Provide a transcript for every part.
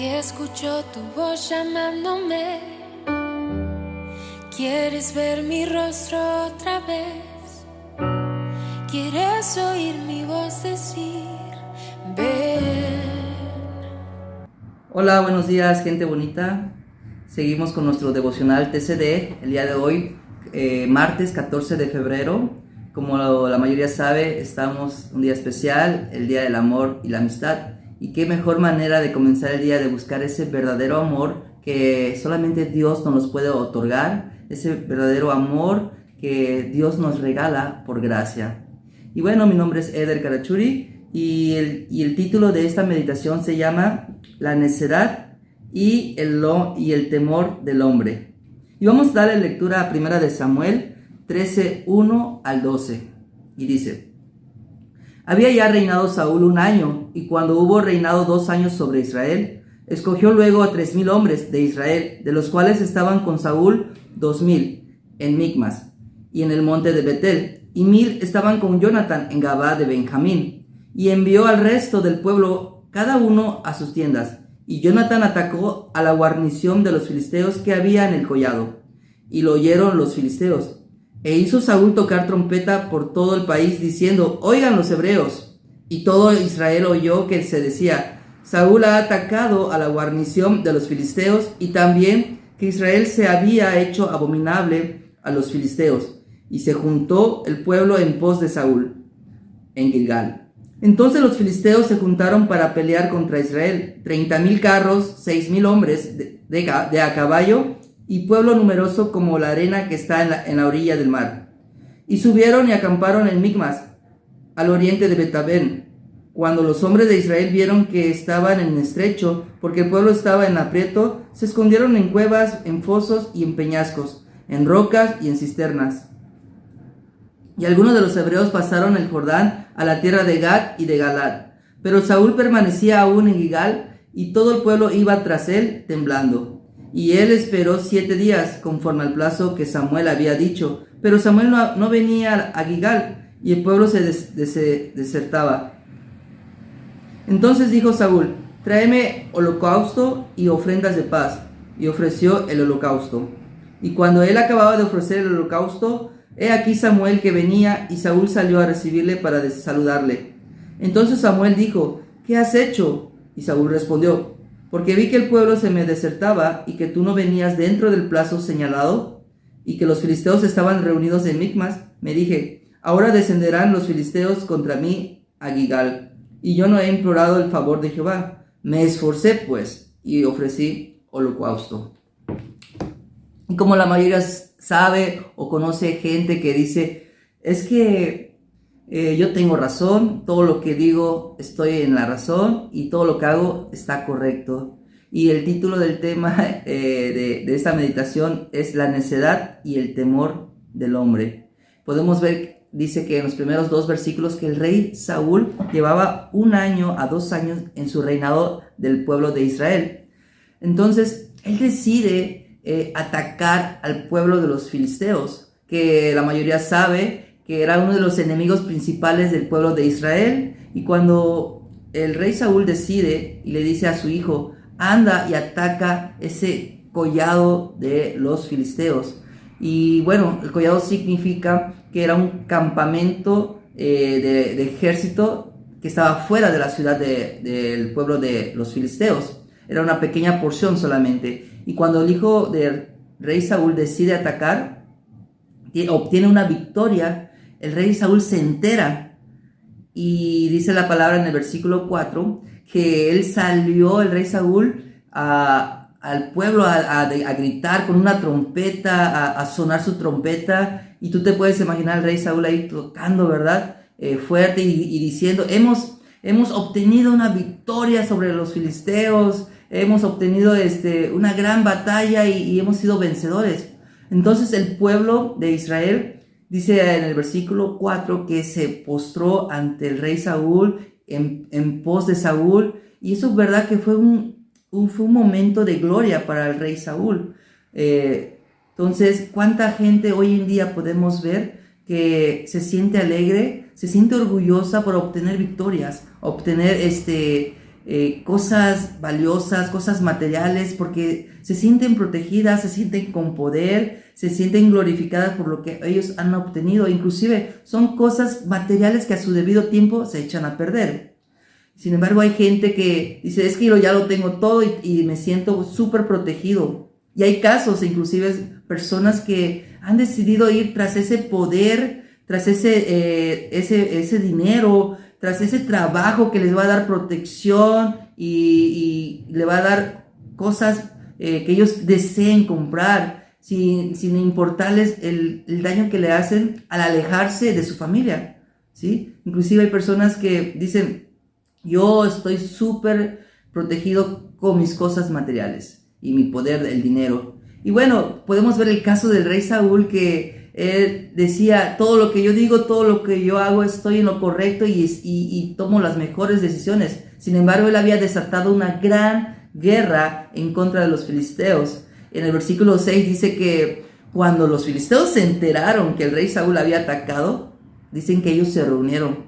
y escucho tu voz llamándome. ¿Quieres ver mi rostro otra vez? ¿Quieres oír mi voz decir, ven? Hola, buenos días, gente bonita. Seguimos con nuestro devocional TCD. El día de hoy, martes 14 de febrero. Como la mayoría sabe, estamos un día especial, el Día del Amor y la Amistad. Y qué mejor manera de comenzar el día de buscar ese verdadero amor que solamente Dios nos los puede otorgar. Ese verdadero amor que Dios nos regala por gracia. Y bueno, mi nombre es Eder Karachuri y el título de esta meditación se llama La necedad y el temor del hombre. Y vamos a darle lectura a 1 de Samuel 13, 1 al 12. Y dice: Había ya reinado Saúl 1 año, y cuando hubo reinado 2 años sobre Israel, escogió luego a 3,000 hombres de Israel, de los cuales estaban con Saúl 2,000 en Micmas y en el monte de Betel, y 1,000 estaban con Jonatán en Gabá de Benjamín. Y envió al resto del pueblo, cada uno a sus tiendas. Y Jonatán atacó a la guarnición de los filisteos que había en el collado, y lo oyeron los filisteos. E hizo Saúl tocar trompeta por todo el país, diciendo: Oigan los hebreos. Y todo Israel oyó que se decía: Saúl ha atacado a la guarnición de los filisteos, y también que Israel se había hecho abominable a los filisteos. Y se juntó el pueblo en pos de Saúl en Gilgal. Entonces los filisteos se juntaron para pelear contra Israel, 30,000 carros, 6,000 hombres de a caballo, y pueblo numeroso como la arena que está en la orilla del mar. Y subieron y acamparon en Micmas, al oriente de Betabén. Cuando los hombres de Israel vieron que estaban en estrecho, porque el pueblo estaba en aprieto, se escondieron en cuevas, en fosos y en peñascos, en rocas y en cisternas. Y algunos de los hebreos pasaron el Jordán a la tierra de Gad y de Galad. Pero Saúl permanecía aún en Gilgal, y todo el pueblo iba tras él temblando. Y él esperó 7 días, conforme al plazo que Samuel había dicho. Pero Samuel no venía a Gilgal, y el pueblo se desertaba. Entonces dijo Saúl: Tráeme holocausto y ofrendas de paz. Y ofreció el holocausto. Y cuando él acababa de ofrecer el holocausto, he aquí Samuel que venía, y Saúl salió a recibirle para saludarle. Entonces Samuel dijo: ¿Qué has hecho? Y Saúl respondió: Porque vi que el pueblo se me desertaba, y que tú no venías dentro del plazo señalado, y que los filisteos estaban reunidos en Micmas. Me dije: ahora descenderán los filisteos contra mí a Gilgal, y yo no he implorado el favor de Jehová. Me esforcé pues, y ofrecí holocausto. Y como la mayoría sabe o conoce gente que dice: es que yo tengo razón, todo lo que digo estoy en la razón, y todo lo que hago está correcto. Y el título del tema de esta meditación es La necedad y el temor del hombre. Podemos ver, dice que en los primeros 2 versículos, que el rey Saúl llevaba 1 año a 2 años en su reinado del pueblo de Israel. Entonces él decide atacar al pueblo de los filisteos, que la mayoría sabe que era uno de los enemigos principales del pueblo de Israel. Y cuando el rey Saúl decide y le dice a su hijo: anda y ataca ese collado de los filisteos. Y bueno, el collado significa que era un campamento de ejército que estaba fuera de la ciudad del pueblo de los filisteos. Era una pequeña porción solamente. Y cuando el hijo del rey Saúl decide atacar, obtiene una victoria, el rey Saúl se entera, y dice la palabra en el versículo 4 que él salió, el rey Saúl, al pueblo a gritar con una trompeta, a sonar su trompeta. Y tú te puedes imaginar al rey Saúl ahí tocando, ¿verdad? Fuerte y diciendo: hemos obtenido una victoria sobre los filisteos, hemos obtenido una gran batalla y hemos sido vencedores. Entonces el pueblo de Israel, dice en el versículo 4, que se postró ante el rey Saúl, en pos de Saúl. Y eso es verdad que fue un momento de gloria para el rey Saúl. Entonces, ¿cuánta gente hoy en día podemos ver que se siente alegre, se siente orgullosa por obtener victorias, obtener cosas valiosas, cosas materiales, porque se sienten protegidas, se sienten con poder, se sienten glorificadas por lo que ellos han obtenido. Inclusive son cosas materiales que a su debido tiempo se echan a perder. Sin embargo, hay gente que dice, es que yo ya lo tengo todo y me siento súper protegido. Y hay casos, inclusive personas que han decidido ir tras ese poder, tras ese dinero, tras ese trabajo que les va a dar protección y le va a dar cosas que ellos deseen comprar, sin importarles el daño que le hacen al alejarse de su familia, ¿sí? Inclusive hay personas que dicen, yo estoy súper protegido con mis cosas materiales y mi poder, el dinero. Y bueno, podemos ver el caso del rey Saúl, que él decía, todo lo que yo digo, todo lo que yo hago, estoy en lo correcto y tomo las mejores decisiones. Sin embargo, él había desatado una gran guerra en contra de los filisteos. En el versículo 6 dice que cuando los filisteos se enteraron que el rey Saúl había atacado, dicen que ellos se reunieron.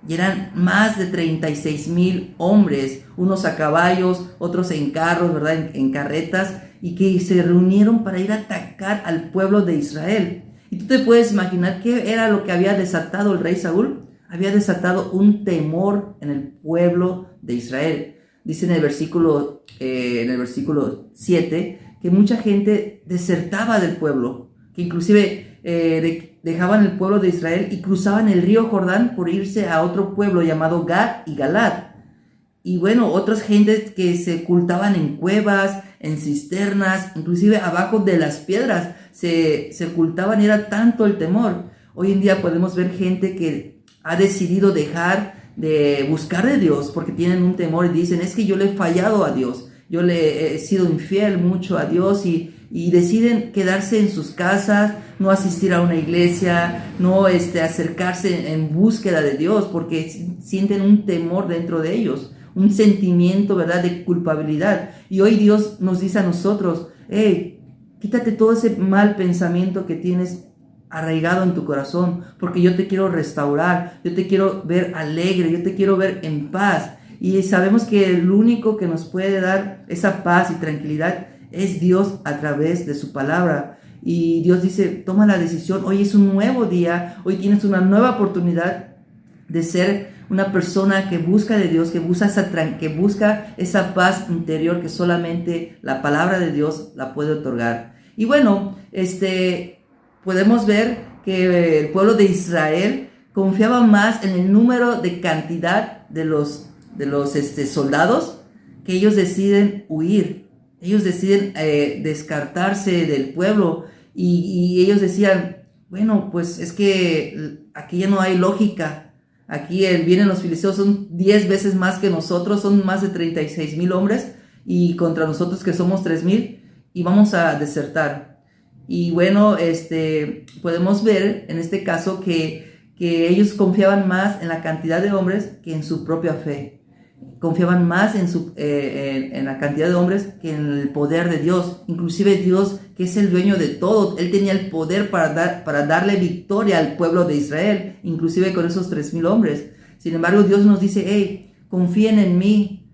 Y eran más de 36,000 hombres, unos a caballos, otros en carros, ¿verdad? En carretas, y que se reunieron para ir a atacar al pueblo de Israel. Y tú te puedes imaginar qué era lo que había desatado el rey Saúl. Había desatado un temor en el pueblo de Israel. Dice en el versículo 7 que mucha gente desertaba del pueblo, que inclusive dejaban el pueblo de Israel y cruzaban el río Jordán por irse a otro pueblo llamado Gad y Galad. Y bueno, otras gentes que se ocultaban en cuevas, en cisternas, inclusive abajo de las piedras se ocultaban, y era tanto el temor. Hoy en día podemos ver gente que ha decidido dejar de buscar de Dios porque tienen un temor y dicen, es que yo le he fallado a Dios, yo le he sido infiel mucho a Dios, y deciden quedarse en sus casas, no asistir a una iglesia, no acercarse en búsqueda de Dios, porque sienten un temor dentro de ellos, un sentimiento, ¿verdad?, de culpabilidad. Y hoy Dios nos dice a nosotros, hey, quítate todo ese mal pensamiento que tienes arraigado en tu corazón, porque yo te quiero restaurar, yo te quiero ver alegre, yo te quiero ver en paz. Y sabemos que el único que nos puede dar esa paz y tranquilidad es Dios a través de su palabra. Y Dios dice, toma la decisión, hoy es un nuevo día, hoy tienes una nueva oportunidad de ser una persona que busca de Dios, que busca esa paz interior que solamente la palabra de Dios la puede otorgar. Y bueno, podemos ver que el pueblo de Israel confiaba más en el número de cantidad de los soldados, que ellos deciden huir. Ellos deciden descartarse del pueblo y ellos decían, bueno, pues es que aquí ya no hay lógica. Aquí vienen los filisteos, son 10 veces más que nosotros, son más de 36,000 hombres y contra nosotros que somos 3,000, y vamos a desertar. Y bueno, podemos ver en este caso que ellos confiaban más en la cantidad de hombres que en su propia fe. Confiaban más en la cantidad de hombres que en el poder de Dios. Inclusive Dios, que es el dueño de todo, Él tenía el poder para darle victoria al pueblo de Israel, inclusive con esos 3,000 hombres. Sin embargo, Dios nos dice, hey, confíen en mí,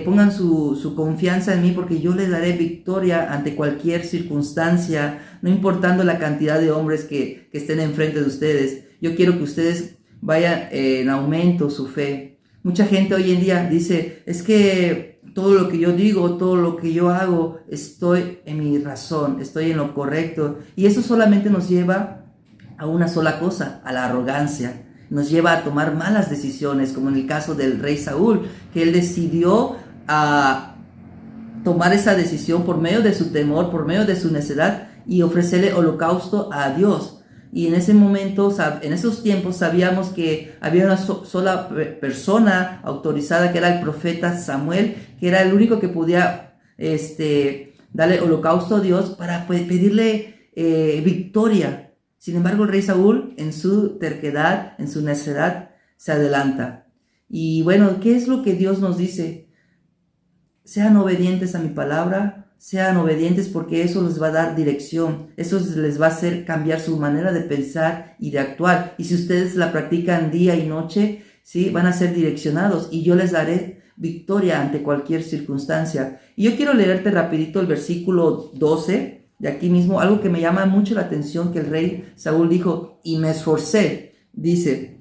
pongan su confianza en mí, porque yo les daré victoria ante cualquier circunstancia, no importando la cantidad de hombres que estén enfrente de ustedes. Yo quiero que ustedes vayan en aumento su fe. Mucha gente hoy en día dice, es que todo lo que yo digo, todo lo que yo hago, estoy en mi razón, estoy en lo correcto. Y eso solamente nos lleva a una sola cosa, a la arrogancia. Nos lleva a tomar malas decisiones, como en el caso del rey Saúl, que él decidió tomar esa decisión por medio de su temor, por medio de su necedad, y ofrecerle holocausto a Dios. Y en ese momento, en esos tiempos, sabíamos que había una sola persona autorizada, que era el profeta Samuel, que era el único que podía darle holocausto a Dios para pedirle victoria. Sin embargo, el rey Saúl, en su terquedad, en su necedad, se adelanta. Y bueno, ¿qué es lo que Dios nos dice? Sean obedientes a mi palabra. Sean obedientes, porque eso les va a dar dirección, eso les va a hacer cambiar su manera de pensar y de actuar. Y si ustedes la practican día y noche, ¿sí?, van a ser direccionados, y yo les daré victoria ante cualquier circunstancia. Y yo quiero leerte rapidito el versículo 12 de aquí mismo, algo que me llama mucho la atención que el rey Saúl dijo, y me esforcé. Dice,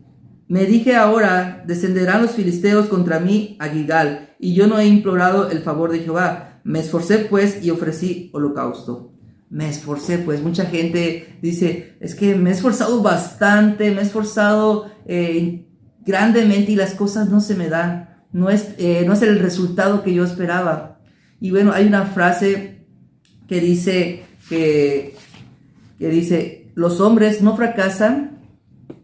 me dije ahora, descenderán los filisteos contra mí a Gilgal, y yo no he implorado el favor de Jehová. Me esforcé pues y ofrecí holocausto. Me esforcé pues. Mucha gente dice, es que me he esforzado bastante, me he esforzado grandemente y las cosas no se me dan. No es el resultado que yo esperaba. Y bueno, hay una frase que dice los hombres no fracasan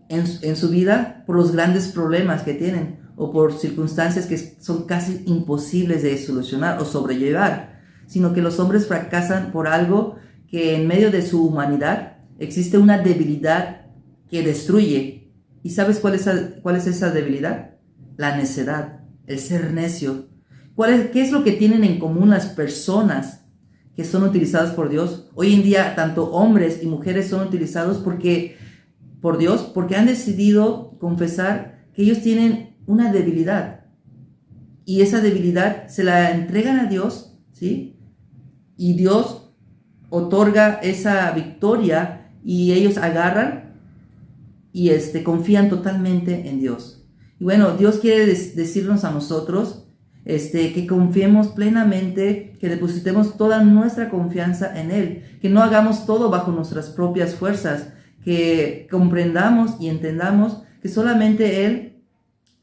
en su vida por los grandes problemas que tienen o por circunstancias que son casi imposibles de solucionar o sobrellevar, sino que los hombres fracasan por algo que en medio de su humanidad existe una debilidad que destruye. ¿Y sabes cuál es esa debilidad? La necedad, el ser necio. ¿Qué es lo que tienen en común las personas que son utilizadas por Dios? Hoy en día, tanto hombres y mujeres son utilizados por Dios porque han decidido confesar que ellos tienen una debilidad. Y esa debilidad se la entregan a Dios, ¿sí? Y Dios otorga esa victoria y ellos agarran y confían totalmente en Dios. Y bueno, Dios quiere decirnos a nosotros que confiemos plenamente, que depositemos toda nuestra confianza en Él, que no hagamos todo bajo nuestras propias fuerzas, que comprendamos y entendamos que solamente Él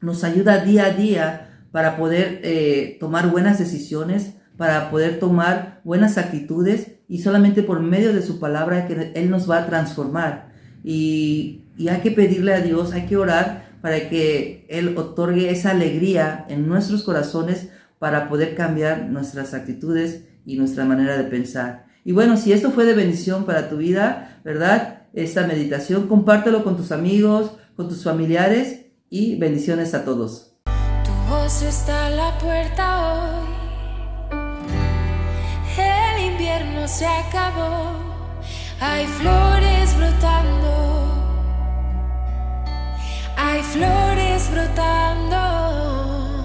nos ayuda día a día para poder tomar buenas decisiones, para poder tomar buenas actitudes, y solamente por medio de su palabra que Él nos va a transformar. Y hay que pedirle a Dios, hay que orar para que Él otorgue esa alegría en nuestros corazones para poder cambiar nuestras actitudes y nuestra manera de pensar. Y bueno, si esto fue de bendición para tu vida, ¿verdad? Esta meditación, compártelo con tus amigos, con tus familiares y bendiciones a todos. Tu voz está a la puerta hoy. El invierno se acabó. Hay flores brotando. Hay flores.